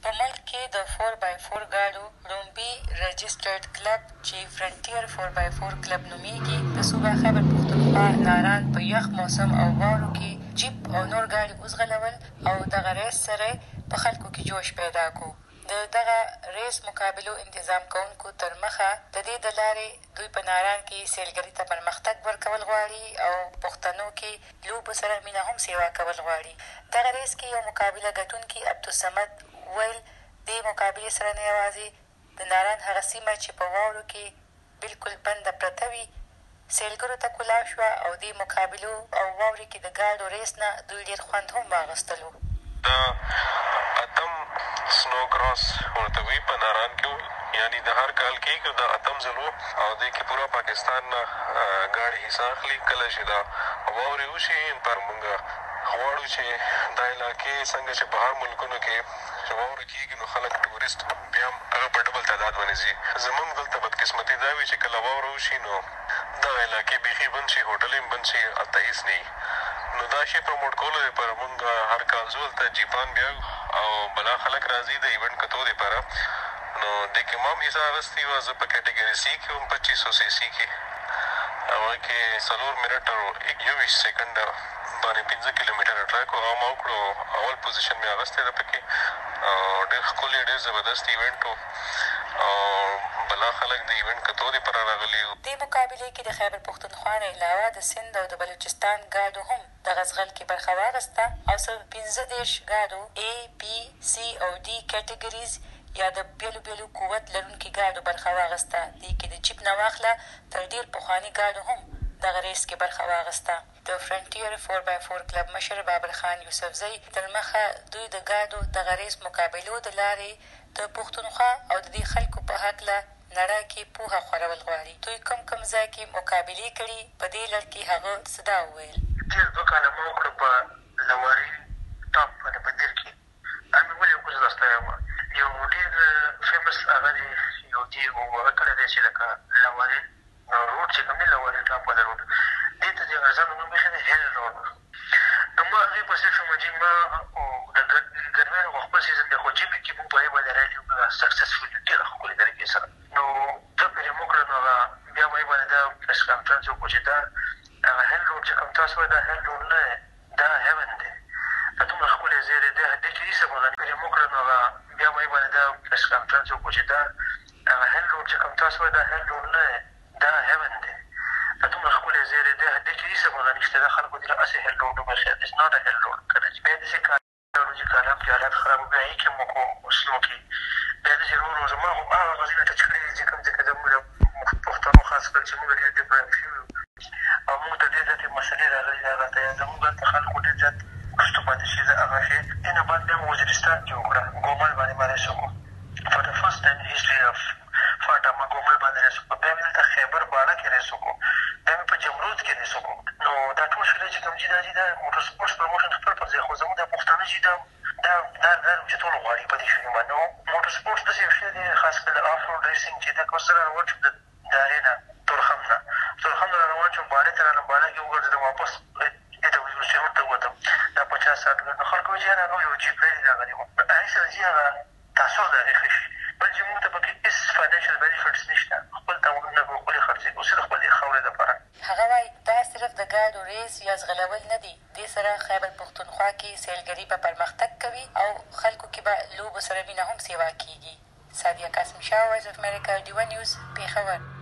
په ملک کې د 4x4 ګاډو لومبي رجسټرډ کلب چې فرنټیر 4x4 کلب نومېږي د صوبه خیبر پښتونخوا ناران په یخ موسم او واورو کې جیپ او نور ګاډي وځغلول او دغه ریس سره په خلکو کې جوش پیدا کړو. د دغه ریس مقابلو انتظام کوونکو تر مخه د دې د لارې دوی په ناران کې سیلګرۍ ته پرمختګ ورکول غواړي او پښتنو کې لوبو سره مینه هم سیوا کول غواړي. دغه ریس کې یو مقابله ګټونکي عبدالصمد ویل دې مقابلې سره نه یوازې د ناران هغه سیمه چې په واورو کې بلکل بنده پرته وي سیلګرو ته کولاو شوه او دې مقابلو او واورې کې د ګاډو ریس نه دوی ډېر خوند هم واخیستلو. دا اتم سنو کراس ورته وایي په ناران کې یعنې د هر کال کېږي دا اتم ځل و او دې کې پوره پاکستان نه ګاډي حصه اخلي. کله چې دا واورې وشي پر مونږ غواړو چې دا علاقې څنګه چې په هر ملکونو کې چې واوره کېږي نو خلک ټورست بیا هم هغه په ډبل تعداد باندې ځي. زمونږ دلته بدقسمتي دا وي چې کله واوره وشي نو دغه علاقې بیخي بند شي، هوټل هم بند شي، هلته هېڅ نه وي. نو دا شی پروموټ کولو دپاره مونږ هر کال ځو هلته جیپان بیا او بلا خلک راځي د ایونټ کتو دپاره. نو دې کې ما هم حصه اخیستې وه. زه په کیټګري سی کې وم 2500 سی سی کې. هغه کې 4 منټ او 21 سیکنډ باندې 15 کیلومیټره ټریک و. هغه ما وکړو. اول پوزیشن مې اخیستی ده پکې او ډېر ښکلی ډېر زبردست ایونټ و او بلا خلک د ایونټ کتو دپاره راغلي وو. دې مقابلې کې د خیبر پښتونخوا نه علاوه د سند او د بلوچستان ګاډو هم دغه ځغل کې برخه واخیسته او څه 15 ګاډو A, B, C او D کیټګریز یا د بېلو بېلو قوت لرونکي ګاډو برخه واخیسته. دې کې د جیپ نه واخله تر ډېر پخواني ګاډو هم دغه ریس کې برخه واخیسته. د فرنټیر 4x4 کلب مشر بابر خان یوسفزۍ تر مخه دوی د ګاډو دغه ریس مقابلو د لارې د پښتونخوا او د دې خلکو په هکله نړۍ کې پوهه خورول غواړي. دوی کوم ځای کې مقابلې کړي په دې لړ کې هغه څه دا وویل. تېر 2 کاله ما وکړه په لواري ټاپ باندې په دیر کې. مې ولې وکړه زه ستړی وم. یو ډېر فیمس هغه دی یو دی هغه کړی دی چې لکه لواري روډ چې کوم دی لواري ټاپ والا روډ دې ته د غرزانو نوم ایښی دی هیل روډ. نو ما هغې پسې شوم چې ما د ګرمیانو خو خپل سیزن دی خو جیبې کې مونږ په هغې باندې رالي وکړه سکسسفولي ډېره ښکلې طریقې سره. نو زه پرې مو کړه نو هغه بیا ما یې باندې دا پریس کانفرنس وکړو چې دا هغه هیل روډ چې کوم تاسو وایي دا هیل روډ نه دی دا هیون دی. دا دومره ښکلی ځای دی دې کې هېڅ مغه پرې مو کړه نو هغه بیا ما یې باندې دا پریس کانفرنس وکړو چې دا هغه هیل روډ چې کوم تاسو وایي دا هیل روډ نه دی دا هیون دی. دا دومره ښکلی ځای دی دې کې هېڅ مغه نشته. دا خلکو دې هسې هیل روډ وبخښي اټس ناټ ا هیل روډ که نه چې بیا داسې کار راوړو چې کالم کې حالات خراب بیا هغې کې مو وکړو سلو کې بیا داسې ورو ورو زما خو هغه غزونه ټچ کړي دي چې کوم ځای کې زموږ د پښتنو خاص کر چې موږ ډېر ډیپرنټ شوي او موږ ته ډېر زیاتې مسلې راغلي دي. هغه ته زموږ هلته خلکو ډېر زیات وروسته پاتې شي. هغه شی دې نه بعد بیا مو وزیرستان کې وکړه ګومل باندې ما ریس وکړو. فور د فرسټ ټایم ان هسټري اف فاټا ما ګومل باندې ریس وکړو. بیا مې دلته خیبر باړه کې ریس وکړو. بیا مې په جمرود کې ریس وکړو. نو دا ټول شی چې کوم چې دا دي دا موټر سپورټس پروموشن خپل پر ځای خو زموږ د پښتانه چې دا چې ټول غواړي په دې شیانو باندې. نو موټر سپورټس داسې یو شی دی خاص کر د آف روډ ریسینګ چې دا کوم سره روان شوم د دارې نه تورخم نه را روان شوم باړې ته رالم باړه کې وګرځېدم واپس دې ته وزیرستان ته ووتم. دا 50 ساعت نو خلکو وایي چې یاره هغه یو جیپ راډي راغلی وم. هغې سره ځي هغه تاثر د هغې ښه شي. بل چې مونږ ته پکې هېڅ فاینانشل بینیفټس نشته. خپل تاوانونه به خپلې خرڅې کړو صرف خپل دې خاورې دپاره. هغه وایي دا صرف د ګاډو ریس یا ځغلول نه دي. دې سره خیبر پښتونخوا کې سیلګري به پرمختګ کوي او خلکو کې به لوبو سره مینه هم سیوا کېږي. سادیه قاسم شاه، وایس اف امریکا، ډیوه نیوز، پېښور.